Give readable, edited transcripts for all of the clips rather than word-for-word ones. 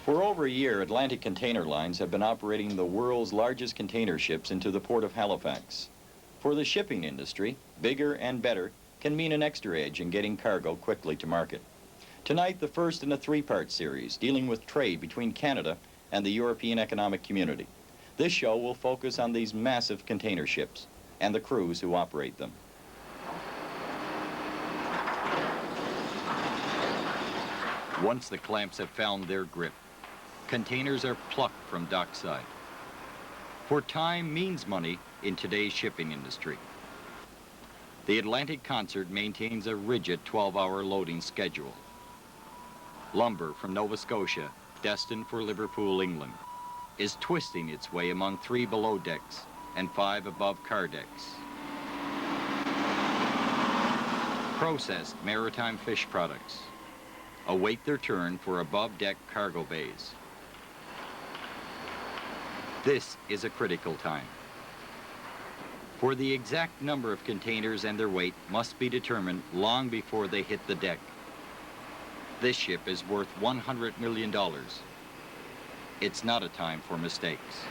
For over a year, Atlantic Container Lines have been operating the world's largest container ships into the port of Halifax. For the shipping industry, bigger and better can mean an extra edge in getting cargo quickly to market. Tonight, the first in a three-part series dealing with trade between Canada and the European Economic Community. This show will focus on these massive container ships and the crews who operate them. Once the clamps have found their grip, containers are plucked from dockside. For time means money in today's shipping industry. The Atlantic Concert maintains a rigid 12-hour loading schedule. Lumber from Nova Scotia, destined for Liverpool, England, is twisting its way among 3 below decks and 5 above car decks. Processed maritime fish products await their turn for above-deck cargo bays. This is a critical time. For the exact number of containers and their weight must be determined long before they hit the deck. This ship is worth $100 million. It's not a time for mistakes.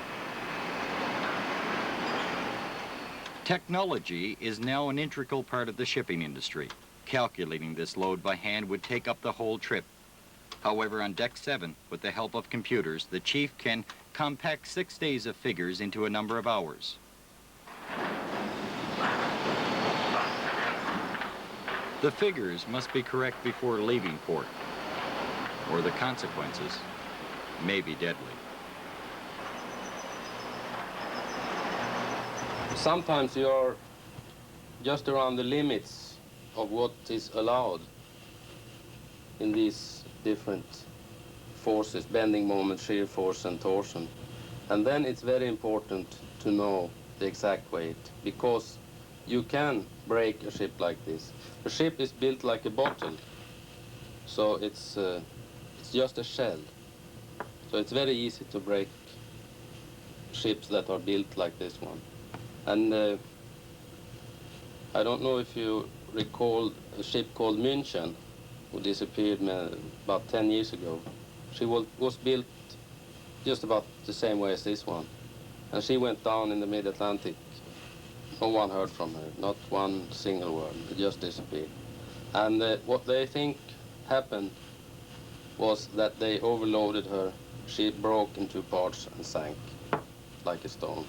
Technology is now an integral part of the shipping industry. Calculating this load by hand would take up the whole trip. However, on Deck 7, with the help of computers, the chief can compact 6 days of figures into a number of hours. The figures must be correct before leaving port, or the consequences may be deadly. Sometimes you're just around the limits of what is allowed in these different forces, bending moment, shear force, and torsion. And then it's very important to know the exact weight, because you can break a ship like this. The ship is built like a bottle, so it's just a shell. So it's very easy to break ships that are built like this one. And I don't know if you recall a ship called München, who disappeared about 10 years ago. She was built just about the same way as this one. And she went down in the mid-Atlantic. No one heard from her, not one single word. It just disappeared. And what they think happened was that they overloaded her. She broke in 2 parts and sank like a stone.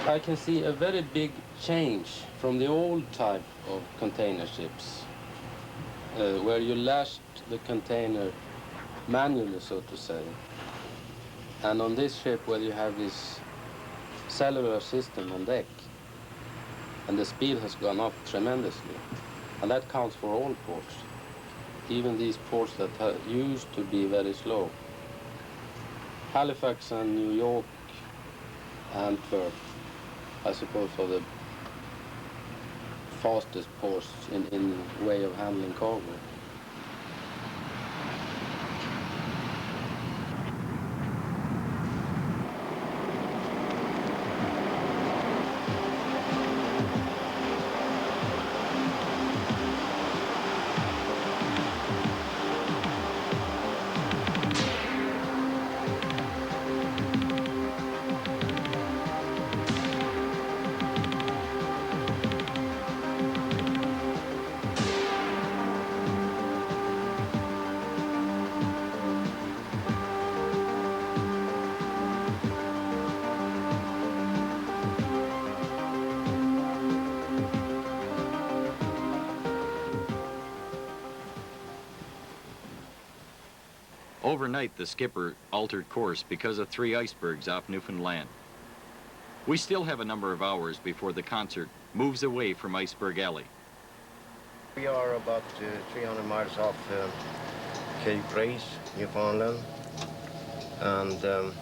I can see a very big change from the old type of container ships, where you lashed the container manually, so to say. And on this ship, where you have this cellular system on deck, and the speed has gone up tremendously. And that counts for all ports, even these ports that used to be very slow. Halifax and New York, Antwerp, I suppose, are the fastest ports in way of handling cargo. Overnight, the skipper altered course because of 3 icebergs off Newfoundland. We still have a number of hours before the concert moves away from Iceberg Alley. We are about 300 miles off Cape Race, Newfoundland, and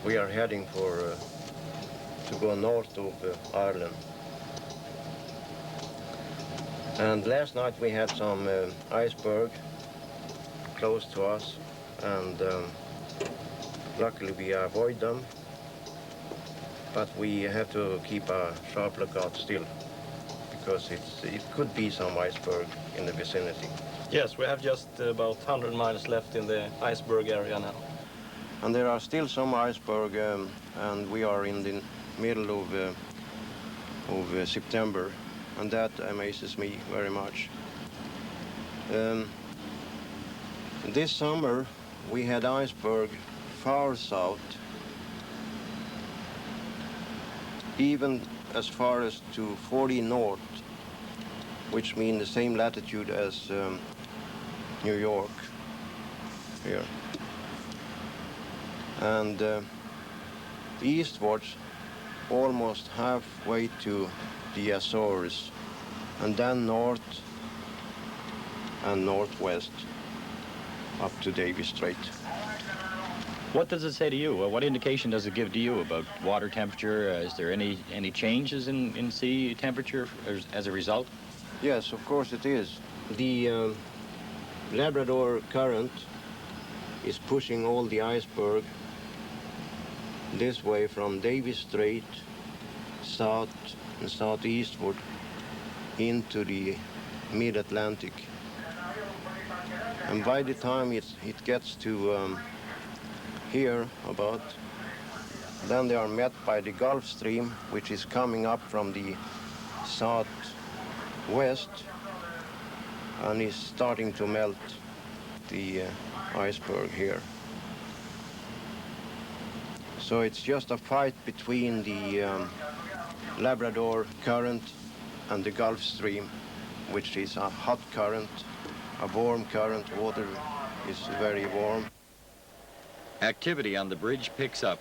we are heading to go north of Ireland. And last night we had some iceberg close to us, and luckily we avoid them, but we have to keep a sharp lookout still, because it could be some iceberg in the vicinity. Yes, we have just about 100 miles left in the iceberg area now. And there are still some iceberg, and we are in the middle of September, and that amazes me very much. This summer we had iceberg far south, even as far as to 40 north, which means the same latitude as New York here. And eastwards almost halfway to the Azores, and then north and northwest up to Davis Strait. What does it say to you? What indication does it give to you about water temperature? Is there any changes in sea temperature as a result? Yes, of course it is. The Labrador current is pushing all the iceberg this way from Davis Strait south and southeastward into the mid-Atlantic. And by the time it gets to here about, then they are met by the Gulf Stream, which is coming up from the southwest and is starting to melt the iceberg here. So it's just a fight between the Labrador current and the Gulf Stream, which is a hot current, a warm current. Water is very warm. Activity on the bridge picks up.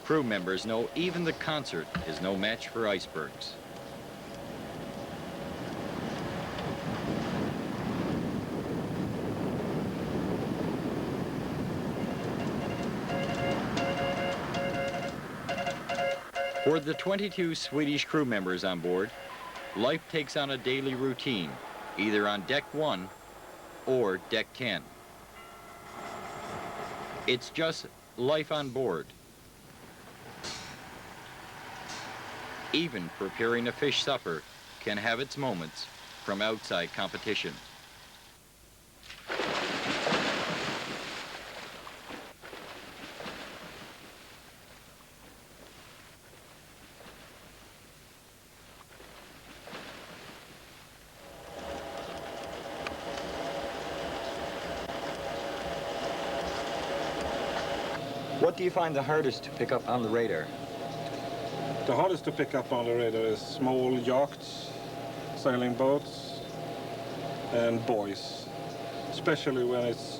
Crew members know even the concert is no match for icebergs. For the 22 Swedish crew members on board, life takes on a daily routine, either on Deck 1 or Deck 10. It's just life on board. Even preparing a fish supper can have its moments from outside competition. What do you find the hardest to pick up on the radar? The hardest to pick up on the radar is small yachts, sailing boats, and buoys, especially when it's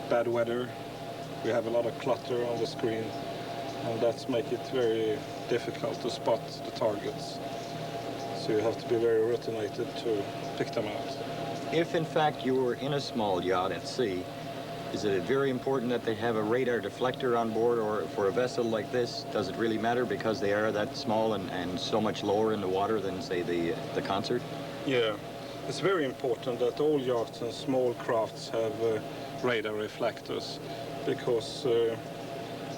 bad weather. We have a lot of clutter on the screen, and that's make it very difficult to spot the targets. So you have to be very routinated to pick them out. If in fact you were in a small yacht at sea, is it very important that they have a radar deflector on board, or for a vessel like this, does it really matter because they are that small and so much lower in the water than, say, the concert? Yeah, it's very important that all yachts and small crafts have radar reflectors, because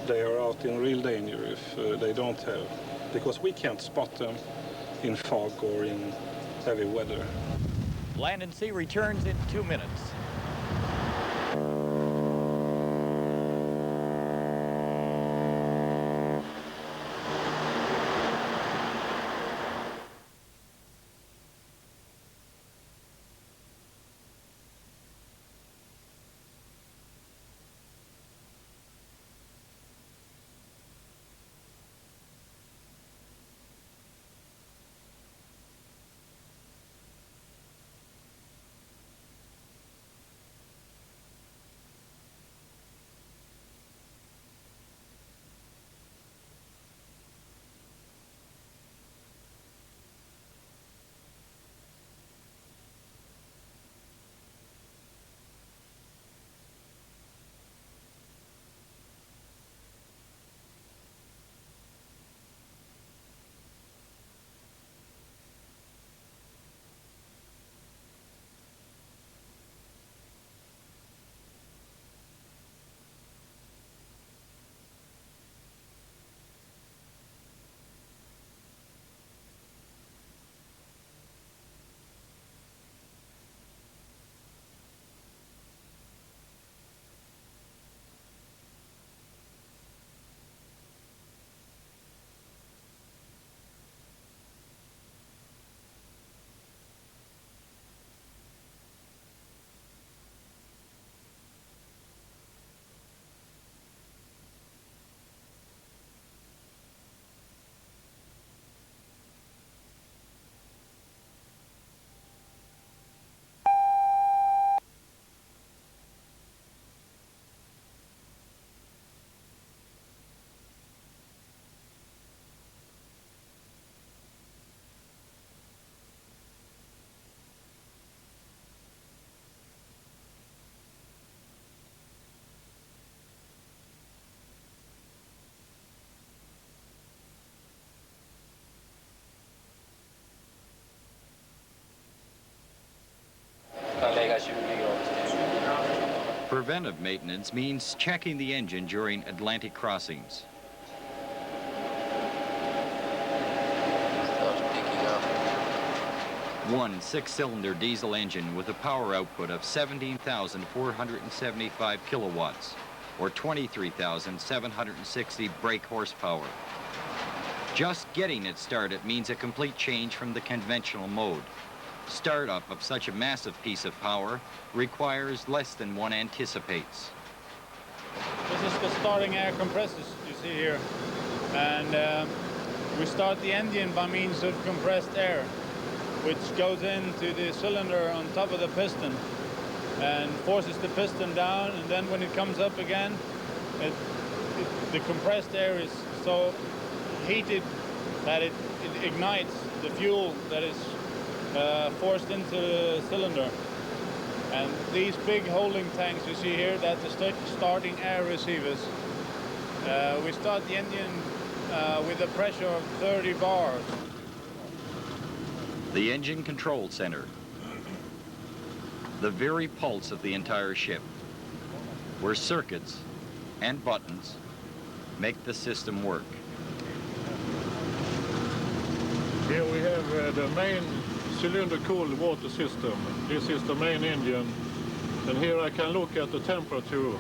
they are out in real danger if they don't have, because we can't spot them in fog or in heavy weather. Land and Sea returns in 2 minutes. Preventive maintenance means checking the engine during Atlantic crossings. Starts picking up. One 6-cylinder diesel engine with a power output of 17,475 kilowatts, or 23,760 brake horsepower. Just getting it started means a complete change from the conventional mode. Startup of such a massive piece of power requires less than one anticipates. This is the starting air compressors you see here. And we start the engine by means of compressed air, which goes into the cylinder on top of the piston and forces the piston down, and then when it comes up again, the compressed air is so heated that it ignites the fuel that is forced into the cylinder. And these big holding tanks you see here, that's the starting air receivers. We start the engine with a pressure of 30 bars. The engine control center, the very pulse of the entire ship, where circuits and buttons make the system work. Here we have the main cylinder-cooled water system. This is the main engine, and here I can look at the temperature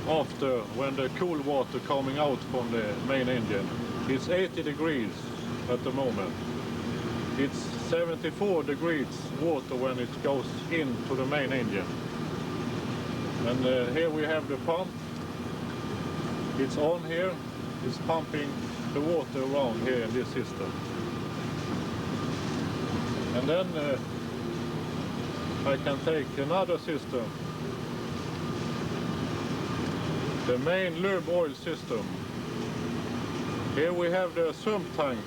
after when the cool water coming out from the main engine. It's 80 degrees at the moment. It's 74 degrees water when it goes into the main engine. And here we have the pump. It's on here. It's pumping the water around here in this system. And then I can take another system, the main lube oil system. Here we have the sump tank.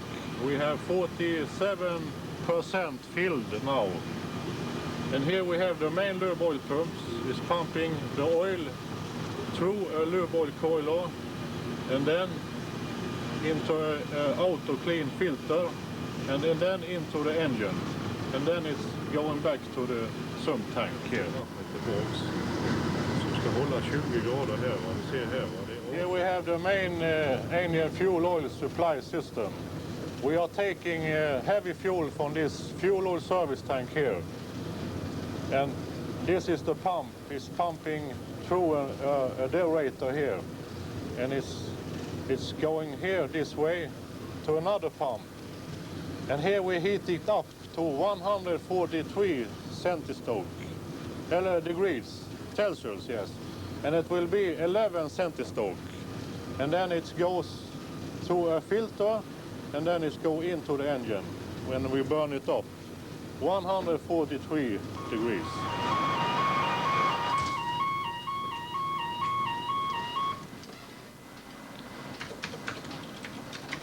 We have 47% filled now. And here we have the main lube oil pumps. It's pumping the oil through a lube oil coiler and then into an auto clean filter, and then into the engine. And then it's going back to the sump tank here. Here we have the main engine fuel oil supply system. We are taking heavy fuel from this fuel oil service tank here. And this is the pump. It's pumping through a deaerator here. And it's going here this way to another pump. And here we heat it up to 143 degrees Celsius, yes. And it will be 11 centistokes. And then it goes through a filter, and then it goes into the engine when we burn it up. 143 degrees.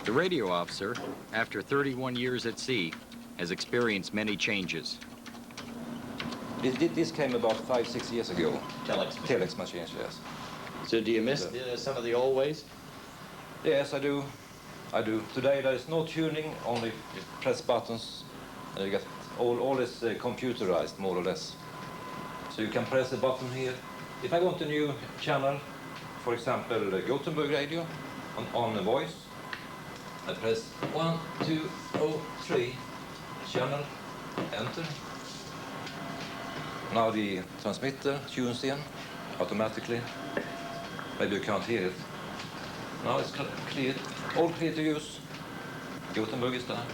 The radio officer, after 31 years at sea, has experienced many changes. This came about 5-6 years ago. Telex machines, yes. So do you miss some of the old ways? Yes, I do. Today there is no tuning, only you press buttons, and you get all is computerized, more or less. So you can press a button here. If I want a new channel, for example, Gothenburg radio on the voice, I press 1, 2, 3, channel, enter. Now the transmitter tunes in automatically. Maybe you can't hear it. Now it's clear, all clear to use. Gothenburg is there.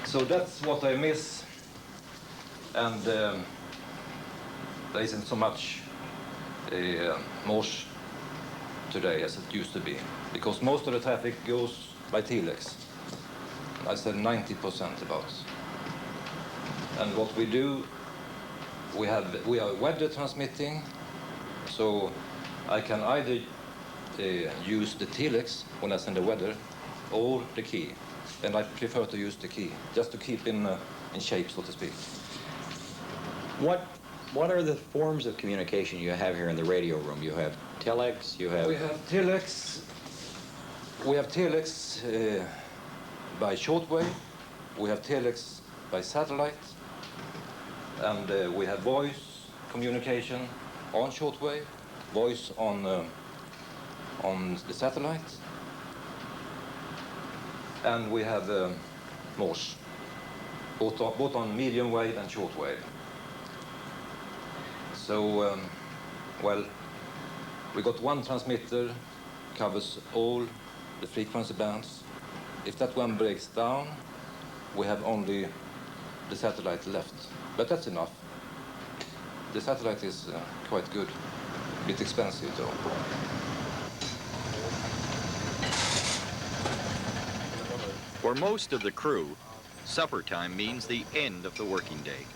So that's what I miss. And there isn't so much motion today as it used to be, because most of the traffic goes by telex. I said 90% about. And what we do, we are weather transmitting, so I can either use the telex when I send the weather, or the key. And I prefer to use the key, just to keep in shape, so to speak. What are the forms of communication you have here in the radio room? You have telex, you have... We have telex. We have telex by shortwave. We have telex by satellite. And we have voice, communication on shortwave, voice on the satellite, and we have Morse, both on medium wave and shortwave. So, well, we got one transmitter, covers all the frequency bands. If that one breaks down, we have only the satellite left. But that's enough. The satellite is quite good. A bit expensive though. For most of the crew, supper time means the end of the working day.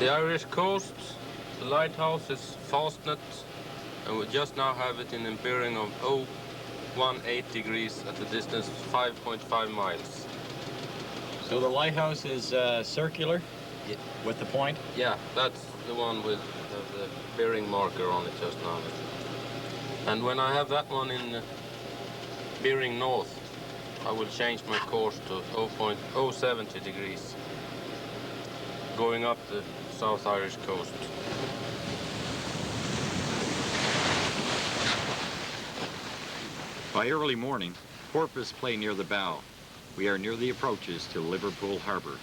The Irish coast, the lighthouse is Fastnet, and we just now have it in a bearing of 018 degrees at a distance of 5.5 miles. So the lighthouse is circular with the point? Yeah, that's the one with the bearing marker on it just now. And when I have that one in bearing north, I will change my course to 0.070 degrees, going up the South Irish coast. By early morning, porpoise play near the bow. We are near the approaches to Liverpool Harbor.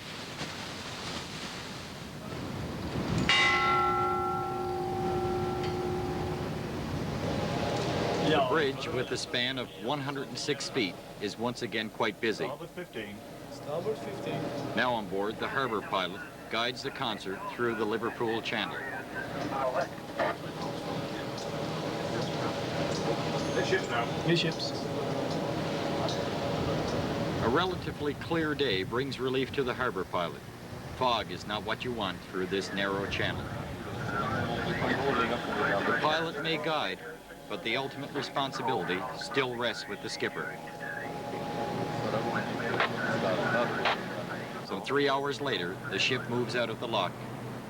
The bridge, with a span of 106 feet, is once again quite busy. Starboard 15. Starboard 15. Now on board, the harbor pilot guides the concert through the Liverpool Channel. New ships. A relatively clear day brings relief to the harbor pilot. Fog is not what you want through this narrow channel. The pilot may guide, but the ultimate responsibility still rests with the skipper. Some 3 hours later, the ship moves out of the lock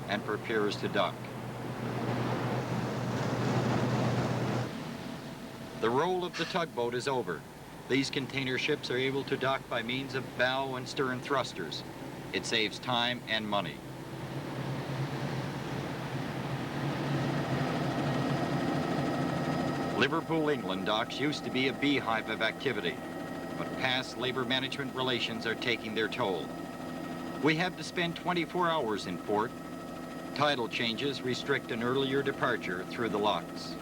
and prepares to dock. The role of the tugboat is over. These container ships are able to dock by means of bow and stern thrusters. It saves time and money. Liverpool, England docks used to be a beehive of activity, but past labor management relations are taking their toll. We have to spend 24 hours in port. Tidal changes restrict an earlier departure through the locks.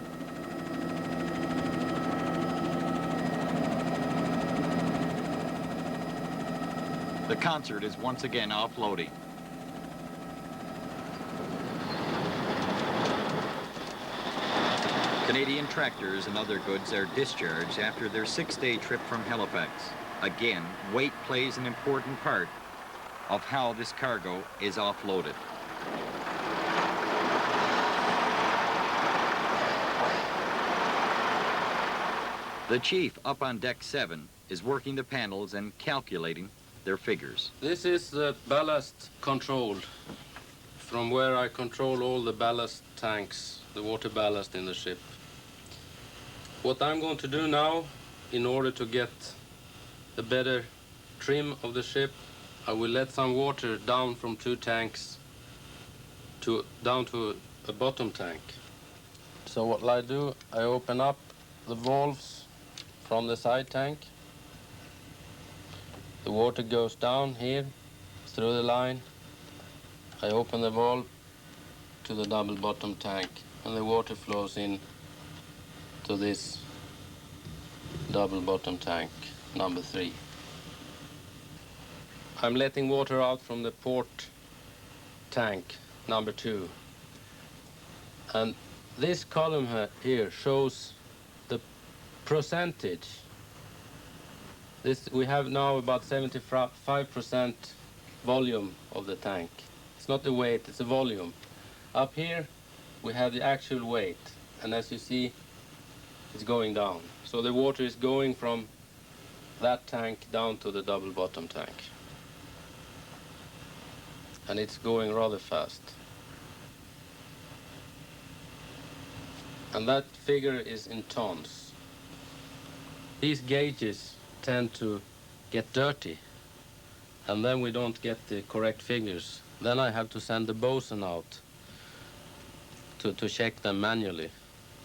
The concert is once again offloading. Canadian tractors and other goods are discharged after their 6-day trip from Halifax. Again, weight plays an important part of how this cargo is offloaded. The chief up on deck 7 is working the panels and calculating their figures. This is the ballast control, from where I control all the ballast tanks, the water ballast in the ship. What I'm going to do now, in order to get a better trim of the ship, I will let some water down from 2 tanks down to a bottom tank. So what I do, I open up the valves from the side tank. The water goes down here through the line. I open the valve to the double bottom tank, and the water flows in to this double bottom tank, number 3. I'm letting water out from the port tank number 2. And this column here shows the percentage. We have now about 75% volume of the tank. It's not the weight, it's the volume. Up here, we have the actual weight. And as you see, it's going down. So the water is going from that tank down to the double bottom tank. And it's going rather fast. And that figure is in tons. These gauges tend to get dirty, and then we don't get the correct figures. Then I have to send the bosun out to check them manually,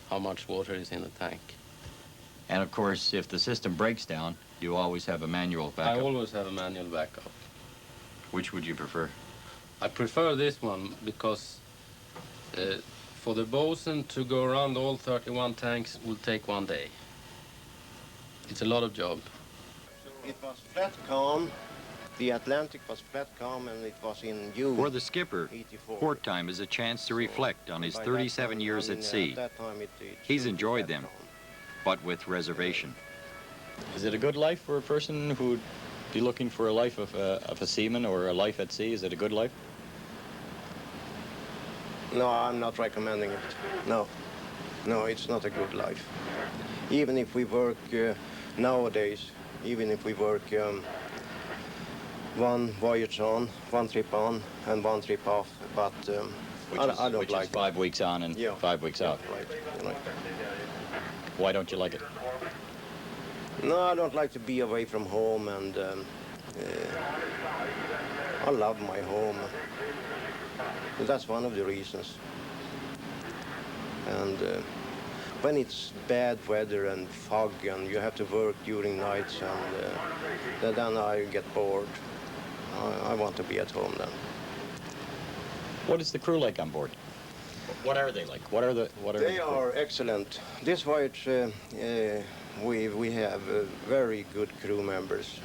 how much water is in the tank. And of course, if the system breaks down, you always have a manual backup. I always have a manual backup. Which would you prefer? I prefer this one because for the bosun to go around all 31 tanks will take 1 day. It's a lot of job. It was flat calm. The Atlantic was flat calm, and it was in June. For the skipper, 84. port time is a chance to reflect on his By 37 that time, years I mean, at sea. that time it He's should be enjoyed flat them, calm. but with reservation. Is it a good life for a person who'd be looking for a life of a seaman or a life at sea? Is it a good life? No, I'm not recommending it. No, it's not a good life. Even if we work nowadays, even if we work one voyage on, one trip on, and one trip off, but I don't which like is 5 weeks on and 5 weeks out. Right. Why don't you like it? No, I don't like to be away from home, and I love my home. That's one of the reasons. And when it's bad weather and fog and you have to work during nights, and then I get bored. I want to be at home then. What is the crew like on board? What are they like? What are They the crew? are excellent. This voyage, we have very good crew members.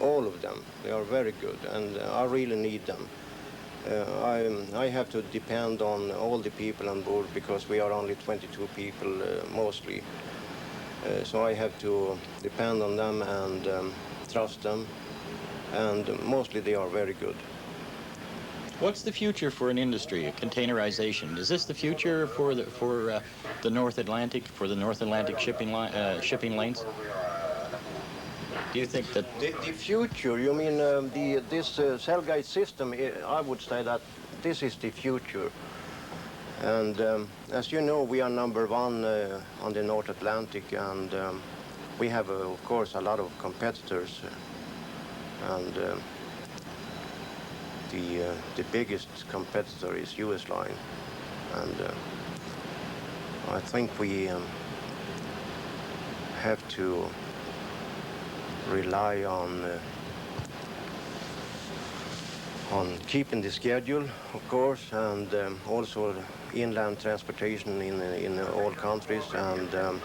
All of them. They are very good, and I really need them. I have to depend on all the people on board because we are only 22 people mostly. So I have to depend on them and trust them, and mostly they are very good. What's the future for an industry, containerization? Is this the future for the North Atlantic, for the North Atlantic shipping lanes? Do you think that The future, you mean this cell guide system, I would say that this is the future. And as you know, we are number 1 on the North Atlantic, and we have, of course, a lot of competitors. And the biggest competitor is US Line. And I think we have to rely on keeping the schedule, of course, and also inland transportation in all countries, and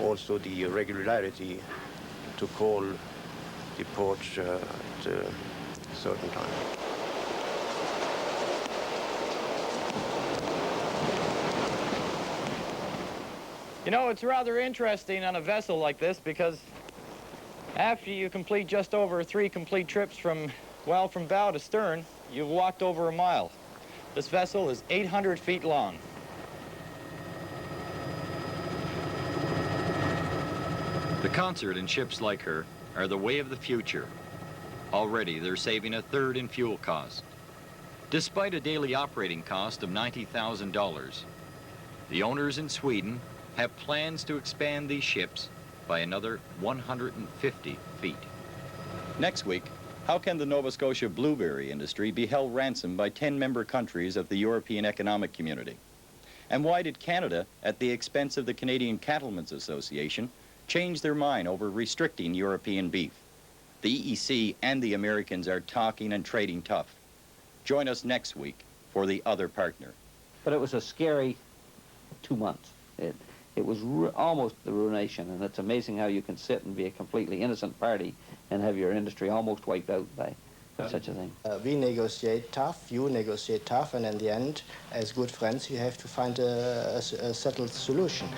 also the regularity to call the ports at a certain time. You know, it's rather interesting on a vessel like this because after you complete just over 3 complete trips from bow to stern, you've walked over a mile. This vessel is 800 feet long. The concert and ships like her are the way of the future. Already, they're saving 1/3 in fuel cost. Despite a daily operating cost of $90,000, the owners in Sweden have plans to expand these ships by another 150 feet. next week, how can the Nova Scotia blueberry industry be held ransom by 10 member countries of the European Economic Community? And why did Canada, at the expense of the Canadian Cattlemen's Association, change their mind over restricting European beef? The EEC and the Americans are talking and trading tough. Join us next week for The Other Partner. But it was a scary 2 months. It was almost the ruination, and it's amazing how you can sit and be a completely innocent party and have your industry almost wiped out by such a thing. We negotiate tough, you negotiate tough, and in the end, as good friends, you have to find a settled solution.